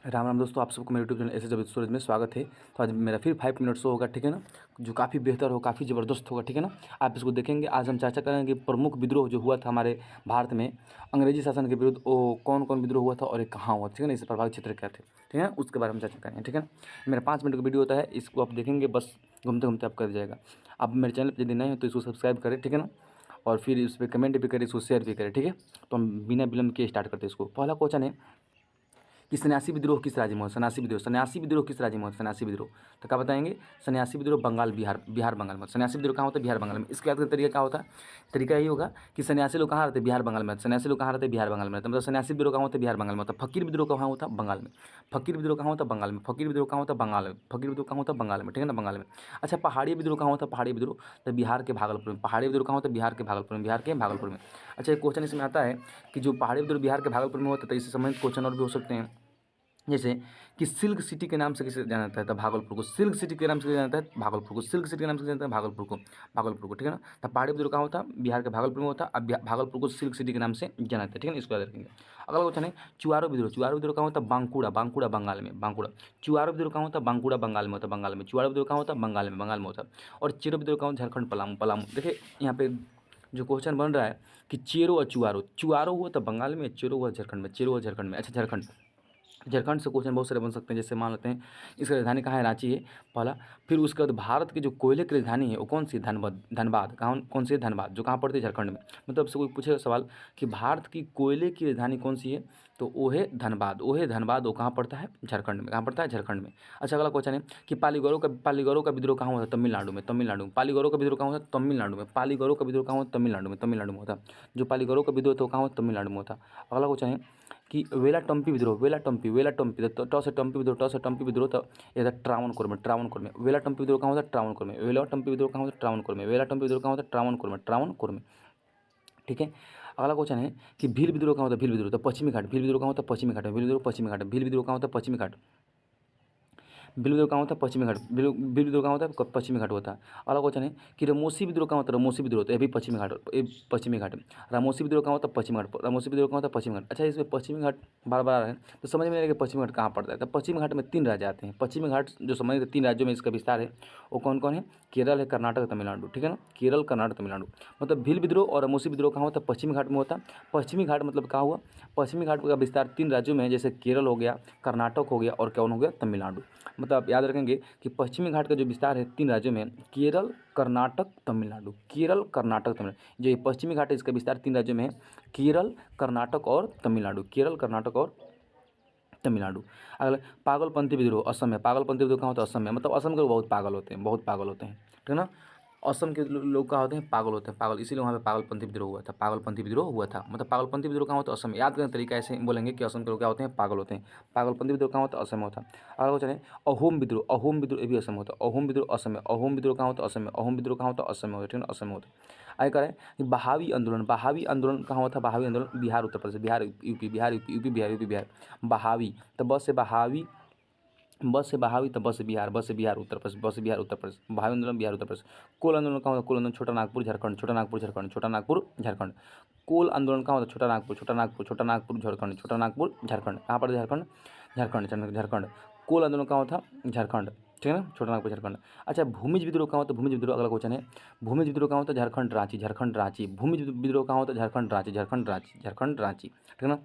राम राम दोस्तों, आप सबको मेरे यूट्यूब चैनल ऐसे जब सूरज में स्वागत है। तो आज मेरा फिर 5 मिनट शो होगा, ठीक है ना, जो काफ़ी बेहतर हो, काफ़ी ज़बरदस्त होगा, ठीक है ना। आप इसको देखेंगे। आज हम चर्चा करेंगे प्रमुख विद्रोह जो हुआ था हमारे भारत में अंग्रेजी शासन के विरुद्ध। वो कौन कौन विद्रोह हुआ था और ये कहाँ हुआ, ठीक है ना, इससे प्रभावित क्षेत्र क्या थे, ठीक है ना, उसके बारे में चर्चा करेंगे, ठीक है ना। मेरा 5 मिनट का वीडियो होता है, इसको आप देखेंगे, बस घूमते घूमते आप कर जाएगा। आप मेरे चैनल पर यदि नए हैं तो इसको सब्सक्राइब करें, ठीक है ना, और फिर इस पर कमेंट भी करें, इसको शेयर भी करें, ठीक है। तो हम बिना विलम्ब के स्टार्ट करते हैं इसको। पहला क्वेश्चन है कि सन्यासी विद्रोह किस राज्य में हुआ। सन्यासी विद्रोह किस राज्य में हुआ। सन्यासी विद्रोह तो क्या बताएंगे। सन्यासी विद्रोह बंगाल, बिहार बंगाल में। सन्यासी विद्रोह कहाँ होता है, बिहार बंगाल में। इसके याद का तरीका क्या होता है, तरीका यही होगा कि सन्यासी लोग कहाँ रहते हैं, बिहार बंगाल में। सन्यासी लोग कहाँ रहते हैं, बिहार बंगाल में। मतलब सन्यासी विद्रोह कहाँ होता है, बिहार बंगाल में होता है। फकीर विद्रोह कहाँ होता है, बंगाल में। फकीर विद्रोह कहाँ होता है, बंगाल में। फकीर विद्रोह कहाँ होता है, बंगाल में। फकीर विद्रोह कहाँ होता है, बंगाल में, ठीक है ना, बंगाल में। अच्छा, पहाड़ी विद्रोह कहाँ होता है, पहाड़ी विद्रोह तो बिहार के भागलपुर में। पहाड़ी विद्रोह कहाँ होता है, बिहार के भागलपुर में, बिहार के भागलपुर में। अच्छा, एक क्वेश्चन इसमें आता है कि जो पहाड़ी विद्रोह बिहार के भागलपुर में होता है, तो इससे संबंधित क्वेश्चन और भी हो सकते हैं। जैसे कि सिल्क सिटी के नाम से किसे जाना जाता है, तो भागलपुर को। सिल्क सिटी के नाम से जाना जाता है भागलपुर को। सिल्क सिटी के नाम से जाना जाता है भागलपुर को, भागलपुर को, ठीक है ना। तो पहाड़ी विद्रोह कहाँ होता है, बिहार के भागलपुर में होता है। अब भागलपुर को सिल्क सिटी के नाम से जाना जाता है, ठीक है ना, इसको याद रखेंगे। अगला क्वेश्चन है चुआरो विद्रोह। चुआरो विद्रोह कहाँ होता है, बांकुड़ा, बांकुड़ा बंगाल में, बांकुड़ा। चुआरो विद्रोह कहाँ होता है, बांकुड़ा बंगाल में होता है, बंगाल में। चुआरो विद्रोह कहाँ होता है, बंगाल में, बंगाल में होता है। और चेरो विद्रोह कहाँ होता है, झारखंड, पलामू, पलामू। देखिए यहाँ पे जो क्वेश्चन बन रहा है कि चेरो और चुआरो। चुआरो हुआ था बंगाल में, चेरो हुआ झारखंड में, चेरो हुआ झारखंड में। अच्छा, झारखंड, झारखंड से क्वेश्चन बहुत सारे बन सकते हैं। जैसे मान लेते हैं इसकी राजधानी कहाँ है, रांची है पहला। फिर उसके बाद भारत की जो कोयले की राजधानी है वो कौन सी, धनबाद। धनबाद कहाँ, कौन सी है, धनबाद, जो कहाँ पड़ती है, झारखंड में। मतलब से कोई पूछेगा सवाल कि भारत की कोयले की राजधानी कौन सी है, तो वो है धनबाद, वो है धनबाद। वो कहाँ पड़ता है, झारखंड में। कहाँ पड़ता है, झारखंड में। अच्छा, अगला क्वेश्चन है कि पालीगौरों का विद्रोह कहाँ होता है, तमिलनाडु में, तमिलनाडु में। पालीगौरों का विद्रोह कहाँ होता है, तमिलनाडु में। पालीगौरों का विद्रोह कहाँ होता है, तमिलनाडु में, तमिलनाडु में होता है। जो पालीगौरों का विद्रोह था वो कहाँ होता है, तमिलनाडु में होता है। अगला क्वेश्चन है कि वेलाटम्पी विद्रोह, वेलाटम्पी तो ट से टम्पी विद्रोह, ट से टम्पी विद्रोह तो ये था ट्रावणकोर में, ट्रावणकोर में। वेलाटम्पी विद्रोह कहाँ होता है, ट्रावणकोर में। वेलाटम्पी विद्रोह कहाँ होता है, ट्रावणकोर में। वेलाटम्पी विद्रोह कहाँ होता है, ट्रावणकोर में, ट्रावणकोर में, ठीक है। अगला क्वेश्चन है कि भील विद्रोह कहाँ होता है, भील विद्रोह तो पश्चिमी घाट। भील विद्रोह कहाँ होता है, पश्चिमी घाट में। भील विद्रोह पश्चिमी घाट। भील विद्रोह कहाँ होता है, पश्चिमी घाट। बिल विद्रोह कहाँ होता है, पश्चिमी घाट। बिल विद्रोह कहाँ होता है, पश्चिमी घाट होता है। अगला क्वेश्चन है कि रामोसी विद्रोह कहाँ होता है, रामोसी विद्रोह तो ये भी पश्चिमी घाट, ये पश्चिमी घाट में। रामोसी विद्रोह कहाँ होता है, पश्चिमी घाट। रामोसी विद्रोह कहाँ होता है, पश्चिमी घाट। अच्छा, इसमें पश्चिमी घाट बार बार आ रहा है तो समझ में नहीं आएगा पश्चिमी घाट कहाँ पड़ता है। तो पश्चिमी घाट में 3 राज्य आते हैं। पश्चिमी घाट जो संबंधित 3 राज्यों में इसका विस्तार है वो कौन कौन है, केरल है, कर्नाटक, तमिलनाडु, ठीक है ना, केरल, कर्नाटक, तमिलनाडु। मतलब भील विद्रोह और रामोसी विद्रोह कहाँ होता है, पश्चिमी घाट में होता है। पश्चिमी घाट मतलब कहाँ हुआ, पश्चिमी घाट का विस्तार 3 राज्यों में है, जैसे केरल हो गया, कर्नाटक हो गया और कौन हो गया, तमिलनाडु। मतलब आप याद रखेंगे कि पश्चिमी घाट का जो विस्तार है 3 राज्यों में, केरल, कर्नाटक, तमिलनाडु। केरल, कर्नाटक, तमिलनाडु। जो ये पश्चिमी घाट है इसका विस्तार 3 राज्यों में है, केरल, कर्नाटक और तमिलनाडु। केरल, कर्नाटक और तमिलनाडु। अगला पागलपंथी विद्रोह, असम में। पागलपंथी विद्रोह कहाँ होता है, असम में। मतलब असम के लोग बहुत पागल होते हैं, बहुत पागल होते हैं, ठीक है ना। असम के लोग क्या होते हैं, पागल होते हैं, पागल। इसीलिए वहाँ पे पागलपंथी विद्रोह हुआ था, पागलपंथी विद्रोह हुआ था। मतलब पागलपंथी विद्रोह कहाँ होता है, असम में। याद करने का तरीका ऐसे बोलेंगे कि असम के लोग क्या होते हैं, पागल होते हैं। पागलपंथी विद्रोह कहाँ होता है, असम में होता है। अगला क्वेश्चन है अहोम विद्रोह। अहोम विद्रोह ये भी असम में होता है। अहोम विद्रोह असम में। अहोम विद्रोह कहाँ होता है, असम में। अहोम विद्रोह कहाँ होता है, असम में होता है, ठीक है, असम में होता है। आगे करें कि बहावी आंदोलन। बहावी आंदोलन कहाँ होता है, बहावी आंदोलन Bihar, Uttar Pradesh, Bihar, UP, Bihar, UP, UP, Bihar, UP, Bihar. बहावी तो बस से बहावी, बस से बहावी तो बस से बिहार, बस से बिहार, उत्तर प्रदेश, बस से बिहार, उत्तर प्रदेश। बहावी आंदोलन बिहार, उत्तर प्रदेश। कोल आंदोलन कहाँ होता है, कोल आंदोलन छोटा नागपुर, झारखंड, छोटा नागपुर, झारखंड, छोटा नागपुर, झारखंड। कोल आंदोलन कहाँ होता है, छोटा नागपुर, छोटा नागपुर, छोटा नागपुर, झारखंड, छोटा नागपुर, झारखंड। कहाँ पर झारखंड, झारखंड, झारखंड। कोल आंदोलन कहाँ होता है, झारखंड, ठीक है ना, छोटा नागपुर, झारखंड। अच्छा, भूमिज विद्रोह कहाँ होता है, भूमिज विद्रोह। अगला क्वेश्चन है भूमिज विद्रोह कहाँ होता है, झारखंड, रांची, झारखंड, रांची। भूमिज विद्रोह कहाँ होता है, झारखंड, रांची, झारखंड, रांची, झारखंड, रांची, ठीक है ना।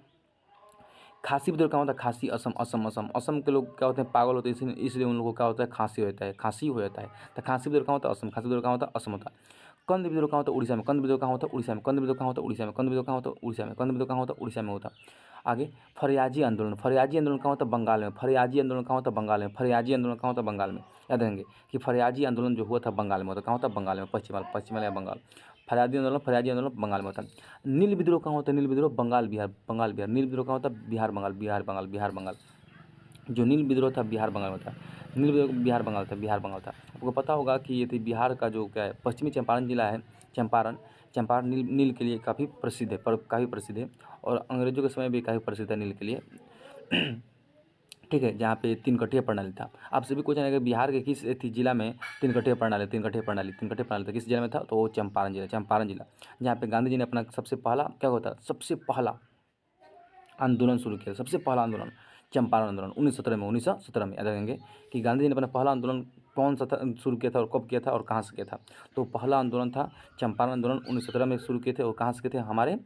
खासी विद्रोह क्या होता है, खासी, असम, असम, असम। असम के लोग क्या होते हैं, पागल होते हैं, इसलिए उन लोगों को क्या होता है, खांसी होता है, खांसी हो जाता है। तो खांसी विद्रोह कहाँ होता है, असम। खांसी विद्रोह कहाँ होता है, असम होता है। कंद विद्रोह कहाँ होता है, उड़ीसा में। कंद विद्रोह कहाँ होता है, उड़ीसा में। कंद विद्रोह कहाँ होता है, उड़ीसा में। कंद विद्रोह कहाँ होता है, उड़ीसा में। कंद विद्रोह कहाँ होता है, उड़ीसा में होता है। आगे फरियाजी आंदोलन। फरियाजी आंदोलन कहाँ होता है, बंगाल में। फरियाजी आंदोलन कहाँ होता है, बंगाल में। फरियाजी आंदोलन कहाँ होता है, बंगाल में। याद रखेंगे कि फरियाजी आंदोलन जो हुआ था बंगाल में होता है। कहाँ होता है, बंगाल में, पश्चिम वाला बंगाल। फरियादी आंदोलन बंगाल में होता है। नील विद्रोह कहाँ होता है, नील विद्रोह बंगाल, बिहार, बंगाल, बिहार। नील विद्रोह कहाँ होता है, बिहार, बंगाल, बिहार, बंगाल, बिहार, बंगाल। जो नील विद्रोह था बिहार बंगाल में था। नील विद्रोह बिहार बंगाल था, बिहार बंगाल था। आपको पता होगा कि ये थी बिहार का जो क्या है, पश्चिमी चंपारण जिला है, चंपारण। चंपारण नील नील के लिए काफ़ी प्रसिद्ध है, पर काफ़ी प्रसिद्ध है। और अंग्रेज़ों के समय भी काफ़ी प्रसिद्ध है नील के लिए। ठीक है, जहाँ पे 3 कठिया प्रणाली था। आपसे भी क्वेश्चन आएगा बिहार के किस थी जिला में 3 कठिया प्रणाली, 3 कठिया प्रणाली, 3 कठिया प्रणाली था, किस जिला में था, तो वो चंपारण जिला, चंपारण जिला। जहाँ पे गांधी जी ने अपना सबसे पहला क्या होता, सबसे पहला आंदोलन शुरू किया, सबसे पहला आंदोलन चंपारण आंदोलन 1917 में याद रखेंगे कि गांधी जी ने अपना पहला आंदोलन कौन सा था शुरू किया था और कब किया था और कहाँ से किया था। तो पहला आंदोलन था चंपारण आंदोलन 1917 में शुरू किए थे और कहाँ से किए थे, हमारे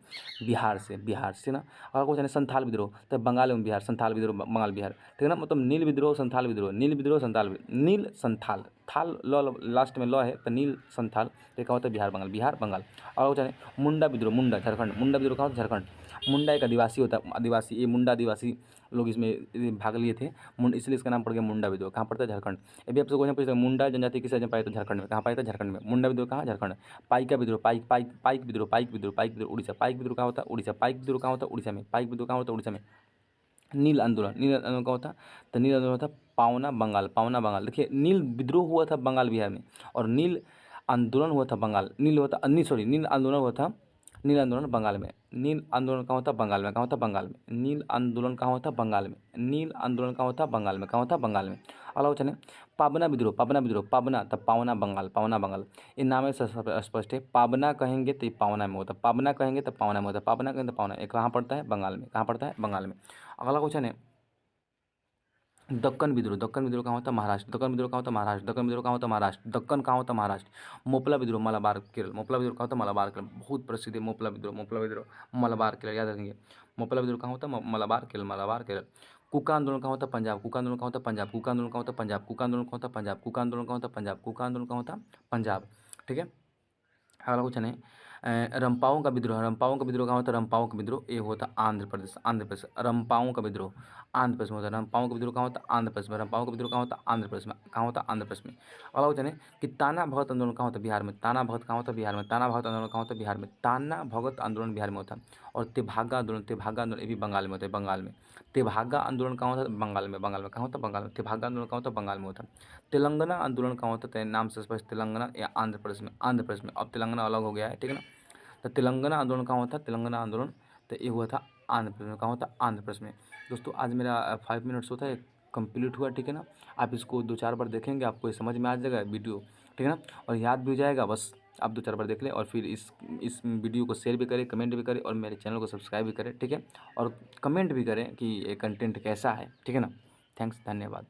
बिहार से ना। और कुछ संथाल विद्रोह, तो बंगाल एवं बिहार, संथाल विद्रोह बंगाल बिहार, ठीक है ना। मतलब नील विद्रोह संथाल विद्रोह, नील विद्रोह संथाल, नील संथाल, थाल ल लास्ट में ल है तो नील संथाल, तो क्या होता है बिहार बंगाल। और कुछ मुंडा विद्रोह, मुंडा झारखंड, मुंडा विद्रोह कहाँ होता है, झारखंड। मुंडा एक आदिवासी होता है, आदिवासी, ये मुंडा आदिवासी लोग इसमें भाग लिए थे, इसलिए इसका नाम पड़ गया मुंडा विद्रोह। कहाँ पड़ता है, झारखंड। ये भी आपसे क्वेश्चन पूछता है, मुंडा जनजाति किस राज्य में पाया जाता है, झारखंड में। कहाँ पाया जाता है, झारखंड में। मुंडा विद्रोह कहाँ, झारखंड। पाइका विद्रोह, पाइक विद्रोह उड़ीसा, पाइक विद्रोह कहाँ होता है, उड़ीसा। पाइक विद्रोह कहाँ होता है, उड़ीसा में। पाइक विद्रोह कहाँ होता है, उड़ीसा में। नील आंदोलन, कहाँ होता, तो नील आंदोलन होता पावना बंगाल। देखिए नील विद्रोह हुआ था बंगाल बिहार में, और नील आंदोलन हुआ था बंगाल, नील आंदोलन हुआ था, नील आंदोलन बंगाल में। नील आंदोलन कहाँ होता, बंगाल में। कहाँ होता, बंगाल में। नील आंदोलन कहाँ होता, बंगाल में। नील आंदोलन कहाँ होता, बंगाल में। कहाँ होता, बंगाल में। अगला क्वेश्चन है पाबना विद्रोह, पाबना तब पावना बंगाल। ये नाम से स्पष्ट है, पाबना कहेंगे तो ये पावना में होता, पाबना कहेंगे तो पावना में होता, पाबना कहेंगे तो पावना। ये कहाँ पड़ता है, बंगाल में। कहाँ पड़ता है, बंगाल में। अगला क्वेश्चन है दक्कन विद्रोह, कहाँ होता है, महाराष्ट्र। दक्कन विद्रोह कहाँ होता है, महाराष्ट्र। दक्कन विद्रोह कहाँ होता है, महाराष्ट्र। दक्कन कहाँ होता है, महाराष्ट्र। मोपला विद्रोह, मलाबार केरल। मोपला विद्रोह कहाँ होता है, मलाबार केरल। बहुत प्रसिद्ध है मोपला विद्रोह मलाबार केरल, याद रखेंगे। मोपला विद्रोह कहाँ होता है, मलाबार केरल। कुका आंदोलन कहाँ होता है, पंजाब। कुका आंदोलन कहाँ होता है, पंजाब। कुका आंदोलन कहाँ होता है, पंजाब। कुका आंदोलन कहाँ होता है, पंजाब। कुका आंदोलन कहाँ होता है, पंजाब। कुका आंदोलन कहाँ होता है, पंजाब। ठीक है। अगला क्वेश्चन है रंपाओं का विद्रोह, कहाँ होता है, रंपाओं का विद्रोह ये होता है आंध्र प्रदेश। रंपाओं का विद्रोह आंध्र प्रदेश में होता है। रंपाओं का विद्रोह कहाँ होता है, आंध्र प्रदेश में। रंपाओं का विद्रोह कहाँ होता है, आंध्र प्रदेश में। कहाँ होता है, आंध्र प्रदेश में। अगला क्वेश्चन है कि ताना भगत आंदोलन कहाँ होता है, बिहार में। ताना भगत कहाँ होता है, बिहार में। ताना भगत आंदोलन कहाँ होता है, बिहार में। ताना भगत आंदोलन बिहार में होता है। और तेभागा आंदोलन ये भी बंगाल में होता है, बंगाल में। तेभागा आंदोलन कहाँ होता है, बंगाल में। कहाँ होता है, बंगाल में। तेभागा आंदोलन कहाँ होता है, बंगाल में होता है। तेलंगाना आंदोलन कहाँ होता है, नाम से स्पष्ट, तेलंगाना या आंध्र प्रदेश में। अब तेलंगाना अलग हो गया है, ठीक है ना। तो तेलंगाना आंदोलन कहाँ होता है, तेलंगाना आंदोलन तो ये हुआ था आंध्र प्रदेश में। कहाँ होता है, आंध्र प्रदेश में। दोस्तों आज मेरा 5 मिनट्स होता है कंप्लीट हुआ, ठीक है ना। आप इसको 2-4 बार देखेंगे, आपको ये समझ में आ जाएगा वीडियो, ठीक है ना, और याद भी हो जाएगा। बस आप 2-4 बार देख लें और फिर इस वीडियो को शेयर भी करें, कमेंट भी करें और मेरे चैनल को सब्सक्राइब भी करें, ठीक है। और कमेंट भी करें कि ये कंटेंट कैसा है, ठीक है ना। थैंक्स, धन्यवाद।